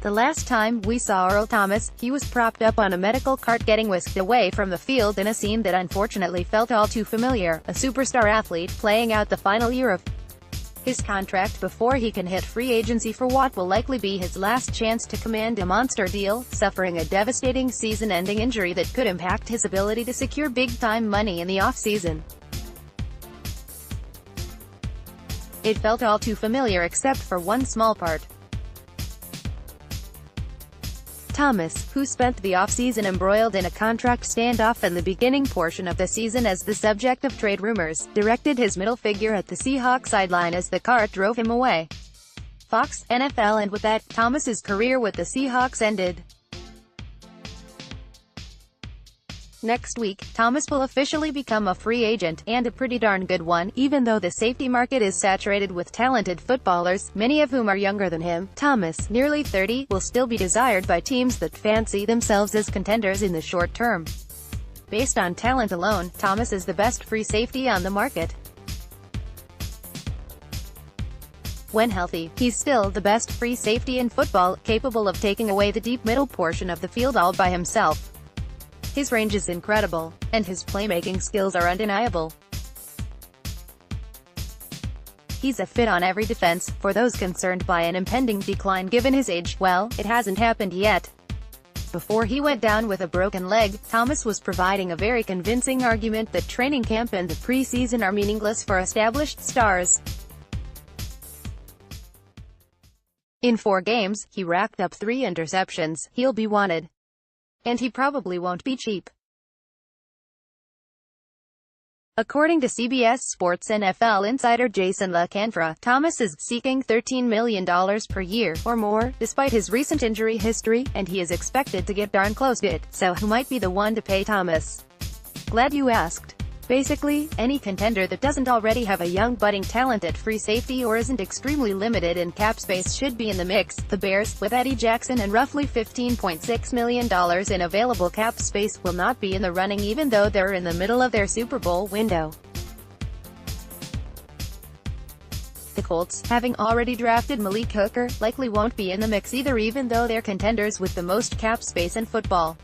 The last time we saw Earl Thomas, he was propped up on a medical cart getting whisked away from the field in a scene that unfortunately felt all too familiar, a superstar athlete playing out the final year of his contract before he can hit free agency for what will likely be his last chance to command a monster deal, suffering a devastating season-ending injury that could impact his ability to secure big-time money in the offseason. It felt all too familiar except for one small part. Thomas, who spent the offseason embroiled in a contract standoff in the beginning portion of the season as the subject of trade rumors, directed his middle finger at the Seahawks sideline as the cart drove him away. Fox, NFL. And with that, Thomas's career with the Seahawks ended. Next week, Thomas will officially become a free agent, and a pretty darn good one, even though the safety market is saturated with talented footballers, many of whom are younger than him. Thomas, nearly 30, will still be desired by teams that fancy themselves as contenders in the short term. Based on talent alone, Thomas is the best free safety on the market. When healthy, he's still the best free safety in football, capable of taking away the deep middle portion of the field all by himself. His range is incredible, and his playmaking skills are undeniable. He's a fit on every defense. For those concerned by an impending decline given his age, well, it hasn't happened yet. Before he went down with a broken leg, Thomas was providing a very convincing argument that training camp and the preseason are meaningless for established stars. In 4 games, he racked up 3 interceptions. He'll be wanted. And he probably won't be cheap. According to CBS Sports NFL insider Jason LaCanfora, Thomas is seeking $13 million per year, or more, despite his recent injury history, and he is expected to get darn close to it. So who might be the one to pay Thomas? Glad you asked. Basically, any contender that doesn't already have a young budding talent at free safety or isn't extremely limited in cap space should be in the mix. The Bears, with Eddie Jackson and roughly $15.6 million in available cap space, will not be in the running even though they're in the middle of their Super Bowl window. The Colts, having already drafted Malik Hooker, likely won't be in the mix either even though they're contenders with the most cap space in football.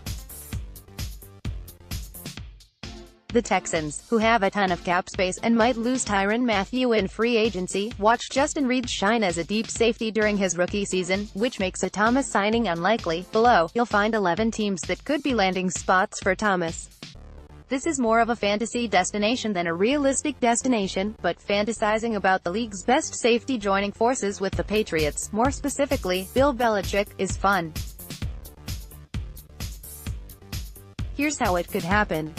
The Texans, who have a ton of cap space and might lose Tyrann Mathieu in free agency, watched Justin Reid shine as a deep safety during his rookie season, which makes a Thomas signing unlikely. Below, you'll find 11 teams that could be landing spots for Thomas. This is more of a fantasy destination than a realistic destination, but fantasizing about the league's best safety joining forces with the Patriots, more specifically, Bill Belichick, is fun. Here's how it could happen.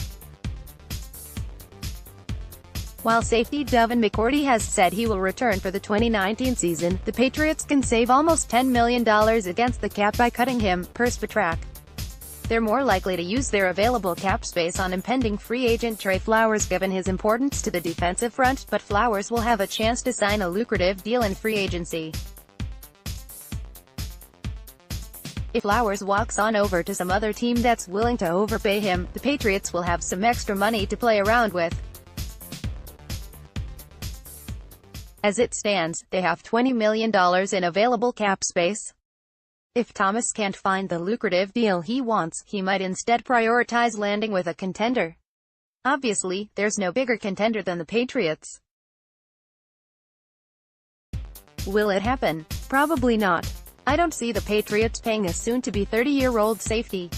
While safety Devin McCourty has said he will return for the 2019 season, the Patriots can save almost $10 million against the cap by cutting him, per Spotrac. They're more likely to use their available cap space on impending free agent Trey Flowers given his importance to the defensive front, but Flowers will have a chance to sign a lucrative deal in free agency. If Flowers walks on over to some other team that's willing to overpay him, the Patriots will have some extra money to play around with. As it stands, they have $20 million in available cap space. If Thomas can't find the lucrative deal he wants, he might instead prioritize landing with a contender. Obviously, there's no bigger contender than the Patriots. Will it happen? Probably not. I don't see the Patriots paying a soon-to-be 30-year-old safety.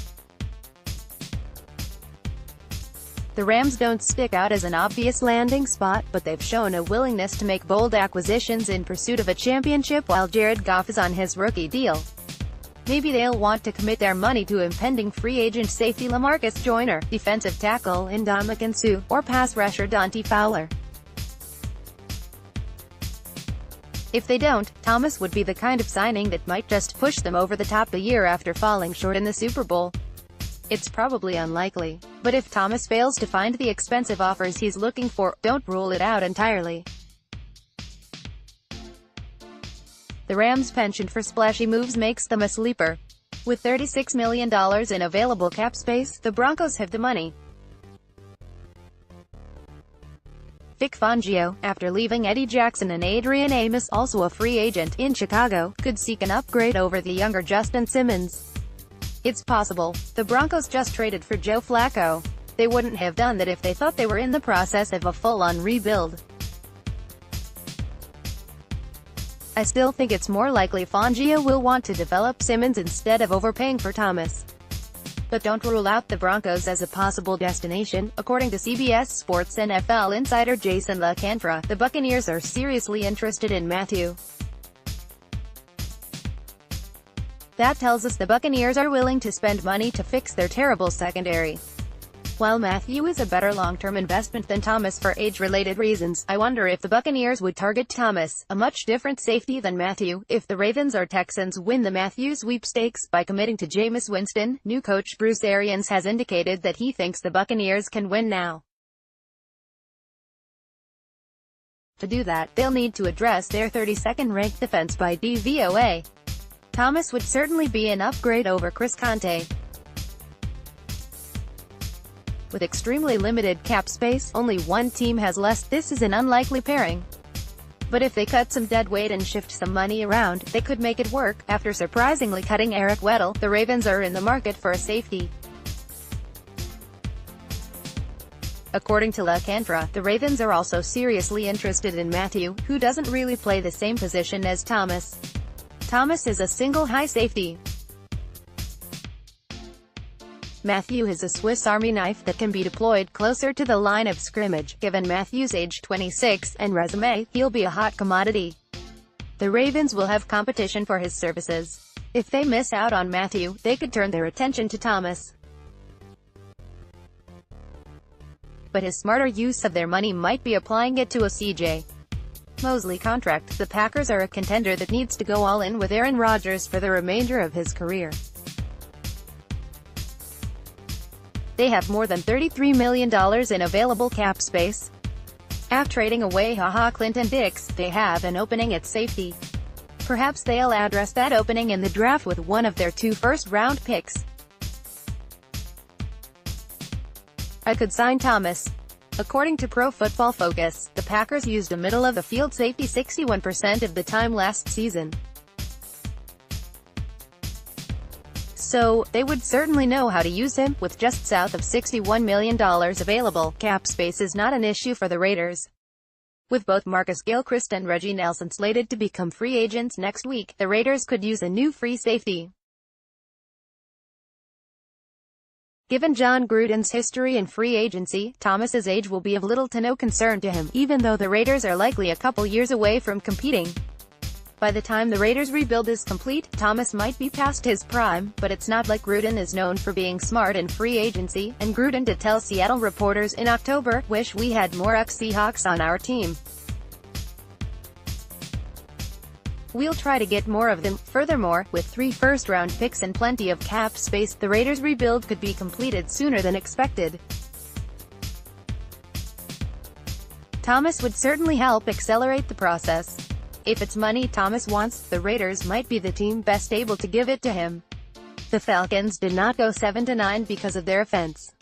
The Rams don't stick out as an obvious landing spot, but they've shown a willingness to make bold acquisitions in pursuit of a championship while Jared Goff is on his rookie deal. Maybe they'll want to commit their money to impending free agent safety LaMarcus Joyner, defensive tackle Ndamukong Suh, or pass rusher Dante Fowler. If they don't, Thomas would be the kind of signing that might just push them over the top a year after falling short in the Super Bowl. It's probably unlikely. But if Thomas fails to find the expensive offers he's looking for, don't rule it out entirely. The Rams' penchant for splashy moves makes them a sleeper. With $36 million in available cap space, the Broncos have the money. Vic Fangio, after leaving Eddie Jackson and Adrian Amos, also a free agent in Chicago, could seek an upgrade over the younger Justin Simmons. It's possible. The Broncos just traded for Joe Flacco. They wouldn't have done that if they thought they were in the process of a full-on rebuild. I still think it's more likely Fangio will want to develop Simmons instead of overpaying for Thomas. But don't rule out the Broncos as a possible destination. According to CBS Sports NFL insider Jason LaCanfora, the Buccaneers are seriously interested in Matthew. That tells us the Buccaneers are willing to spend money to fix their terrible secondary. While Matthew is a better long-term investment than Thomas for age-related reasons, I wonder if the Buccaneers would target Thomas, a much different safety than Matthew, if the Ravens or Texans win the Matthew sweepstakes by committing to Jameis Winston. New coach Bruce Arians has indicated that he thinks the Buccaneers can win now. To do that, they'll need to address their 32nd ranked defense by DVOA. Thomas would certainly be an upgrade over Chris Conte. With extremely limited cap space, only one team has less. This is an unlikely pairing. But if they cut some dead weight and shift some money around, they could make it work. After surprisingly cutting Eric Weddle, the Ravens are in the market for a safety. According to LaCanfora, the Ravens are also seriously interested in Matthew, who doesn't really play the same position as Thomas. Thomas is a single high safety. Matthew is a Swiss Army knife that can be deployed closer to the line of scrimmage. Given Matthew's age 26 and resume, he'll be a hot commodity. The Ravens will have competition for his services. If they miss out on Matthew, they could turn their attention to Thomas. But his smarter use of their money might be applying it to a CJ Mosley contract. The Packers are a contender that needs to go all in with Aaron Rodgers for the remainder of his career. They have more than $33 million in available cap space. After trading away Clinton Dix, they have an opening at safety. Perhaps they'll address that opening in the draft with one of their 2 first-round picks. I could sign Thomas. According to Pro Football Focus, the Packers used a middle-of-the-field safety 61% of the time last season. So, they would certainly know how to use him. With just south of $61 million available, cap space is not an issue for the Raiders. With both Marcus Gilchrist and Reggie Nelson slated to become free agents next week, the Raiders could use a new free safety. Given John Gruden's history in free agency, Thomas's age will be of little to no concern to him, even though the Raiders are likely a couple years away from competing. By the time the Raiders' rebuild is complete, Thomas might be past his prime, but it's not like Gruden is known for being smart in free agency, and Gruden did tell Seattle reporters in October, "Wish we had more ex-Seahawks on our team. We'll try to get more of them." Furthermore, with 3 first-round picks and plenty of cap space, the Raiders' rebuild could be completed sooner than expected. Thomas would certainly help accelerate the process. If it's money Thomas wants, the Raiders might be the team best able to give it to him. The Falcons did not go 7-9 because of their offense.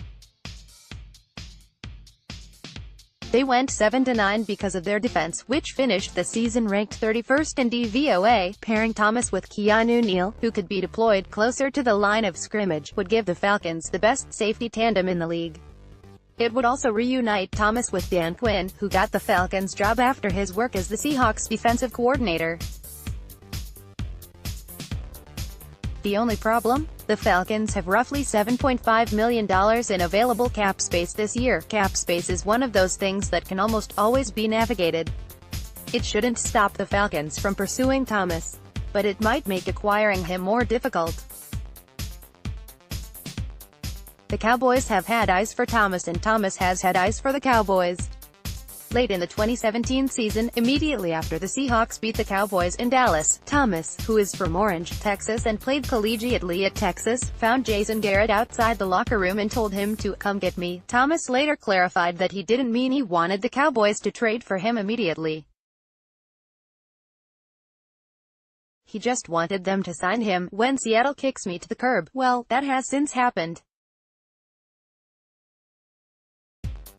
They went 7-9 because of their defense, which finished the season ranked 31st in DVOA. Pairing Thomas with Keanu Neal, who could be deployed closer to the line of scrimmage, would give the Falcons the best safety tandem in the league. It would also reunite Thomas with Dan Quinn, who got the Falcons' job after his work as the Seahawks' defensive coordinator. The only problem? The Falcons have roughly $7.5 million in available cap space this year. Cap space is one of those things that can almost always be navigated. It shouldn't stop the Falcons from pursuing Thomas, but it might make acquiring him more difficult. The Cowboys have had eyes for Thomas and Thomas has had eyes for the Cowboys. Late in the 2017 season, immediately after the Seahawks beat the Cowboys in Dallas, Thomas, who is from Orange, Texas and played collegiately at Texas, found Jason Garrett outside the locker room and told him to "come get me." Thomas later clarified that he didn't mean he wanted the Cowboys to trade for him immediately. He just wanted them to sign him. "When Seattle kicks me to the curb." Well, that has since happened.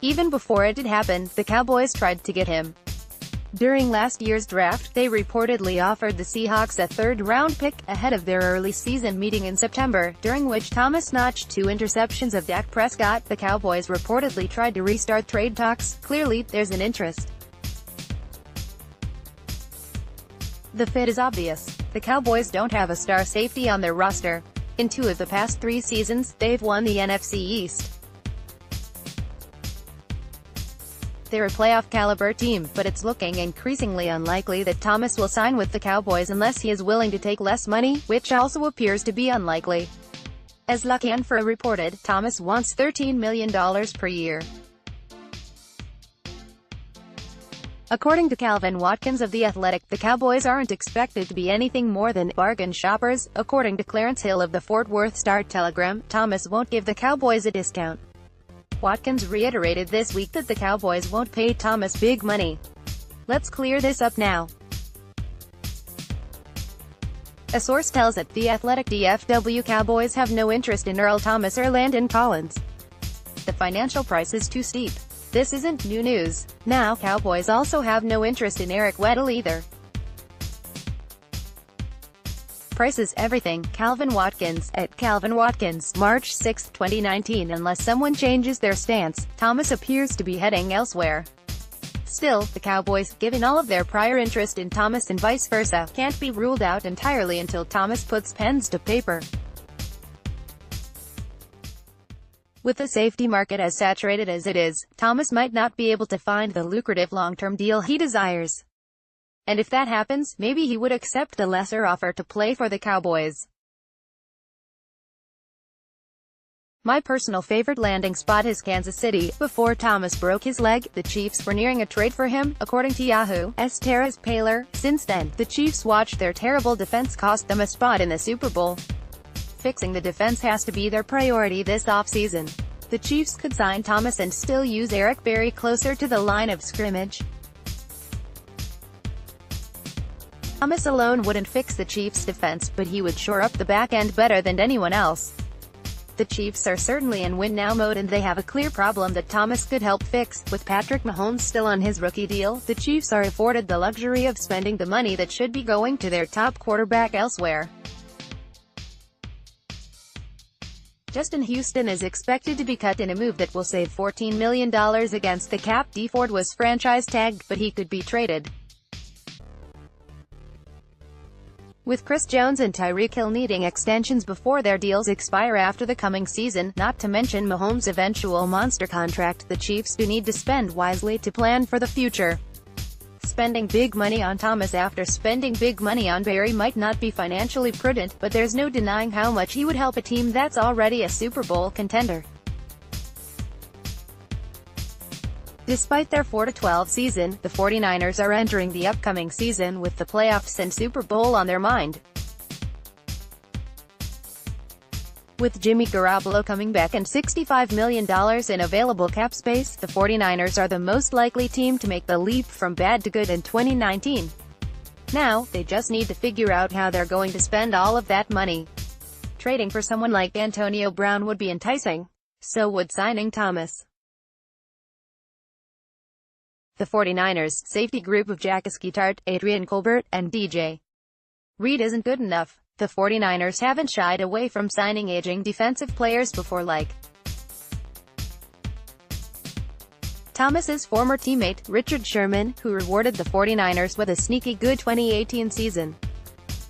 Even before it did happen, the Cowboys tried to get him. During last year's draft, they reportedly offered the Seahawks a third-round pick, ahead of their early season meeting in September, during which Thomas notched 2 interceptions of Dak Prescott. The Cowboys reportedly tried to restart trade talks. Clearly, there's an interest. The fit is obvious. The Cowboys don't have a star safety on their roster. In 2 of the past 3 seasons, they've won the NFC East. They're a playoff-caliber team, but it's looking increasingly unlikely that Thomas will sign with the Cowboys unless he is willing to take less money, which also appears to be unlikely. As La Canfora reported, Thomas wants $13 million per year. According to Calvin Watkins of The Athletic, the Cowboys aren't expected to be anything more than bargain shoppers. According to Clarence Hill of the Fort Worth Star-Telegram, Thomas won't give the Cowboys a discount. Watkins reiterated this week that the Cowboys won't pay Thomas big money. Let's clear this up now. A source tells at The Athletic DFW Cowboys have no interest in Earl Thomas or Landon Collins. The financial price is too steep. This isn't new news. Now, Cowboys also have no interest in Eric Weddle either. Price is everything. Calvin Watkins, at Calvin Watkins, March 6, 2019. Unless someone changes their stance, Thomas appears to be heading elsewhere. Still, the Cowboys, given all of their prior interest in Thomas and vice versa, can't be ruled out entirely until Thomas puts pens to paper. With the safety market as saturated as it is, Thomas might not be able to find the lucrative long-term deal he desires. And if that happens, maybe he would accept the lesser offer to play for the Cowboys. My personal favorite landing spot is Kansas City. Before Thomas broke his leg, the Chiefs were nearing a trade for him, according to Yahoo's Terrace Paler. Since then, the Chiefs watched their terrible defense cost them a spot in the Super Bowl. Fixing the defense has to be their priority this offseason. The Chiefs could sign Thomas and still use Eric Berry closer to the line of scrimmage. Thomas alone wouldn't fix the Chiefs' defense, but he would shore up the back end better than anyone else. The Chiefs are certainly in win-now mode and they have a clear problem that Thomas could help fix. With Patrick Mahomes still on his rookie deal, the Chiefs are afforded the luxury of spending the money that should be going to their top quarterback elsewhere. Justin Houston is expected to be cut in a move that will save $14 million against the cap. Dee Ford was franchise tagged, but he could be traded. With Chris Jones and Tyreek Hill needing extensions before their deals expire after the coming season, not to mention Mahomes' eventual monster contract, the Chiefs do need to spend wisely to plan for the future. Spending big money on Thomas after spending big money on Berry might not be financially prudent, but there's no denying how much he would help a team that's already a Super Bowl contender. Despite their 4-12 season, the 49ers are entering the upcoming season with the playoffs and Super Bowl on their mind. With Jimmy Garoppolo coming back and $65 million in available cap space, the 49ers are the most likely team to make the leap from bad to good in 2019. Now, they just need to figure out how they're going to spend all of that money. Trading for someone like Antonio Brown would be enticing. So would signing Thomas. The 49ers' safety group of Jacques Guitart, Adrian Colbert, and DJ Reed isn't good enough. The 49ers haven't shied away from signing aging defensive players before, like Thomas's former teammate, Richard Sherman, who rewarded the 49ers with a sneaky good 2018 season.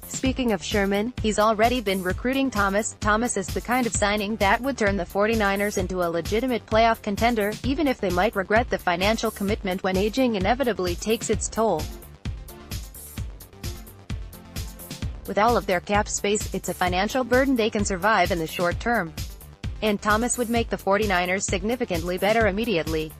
Speaking of Sherman, he's already been recruiting Thomas. Thomas is the kind of signing that would turn the 49ers into a legitimate playoff contender, even if they might regret the financial commitment when aging inevitably takes its toll. With all of their cap space, it's a financial burden they can survive in the short term. And Thomas would make the 49ers significantly better immediately.